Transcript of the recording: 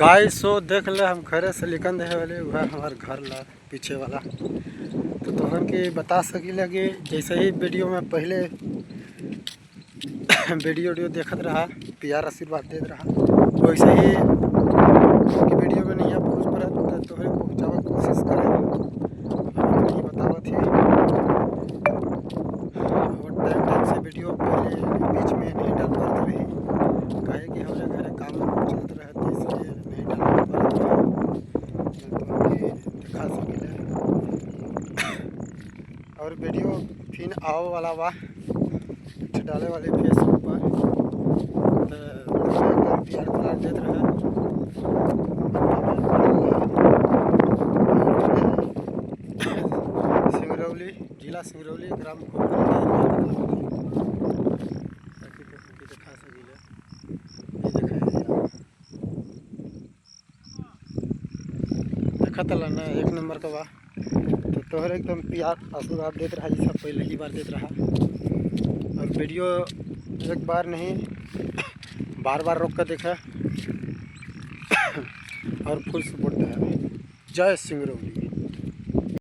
गाय सो देख ले हम खरे से लिकन दे वाले वह हमार घर ला पीछे वाला तो तोहर के बता सकीला कि जैसे ही वीडियो में पहले वीडियो देखत रहा प्यार आशीर्वाद देत रहा वैसे ही वीडियो में नहीं पहुँच पड़ा तो तोहरे पहुँचावा कोशिश करें नहीं बतावत ही और टाइम से वीडियो पहले बीच में नहीं डाल पाते रही काहे कि हमारे घर काम चलते रहे तो इसलिए नहीं डाल पाते रहे तो दिखा सकें और वीडियो फिर आओ वाला बा डाले वाले फेसबुक पर तो एकदम प्यार दुलार देते रहे सिंगरौली जिला सिंगरौली ग्राम दिखा सकीले देखा तला ना एक नंबर का बा तो तोहर एकदम प्यार आशीर्वाद देते रहा जैसा पहले ही बार देते रहा और वीडियो एक बार नहीं बार बार रोक कर देखा और फुल सपोर्ट है। जय सिंगरौली।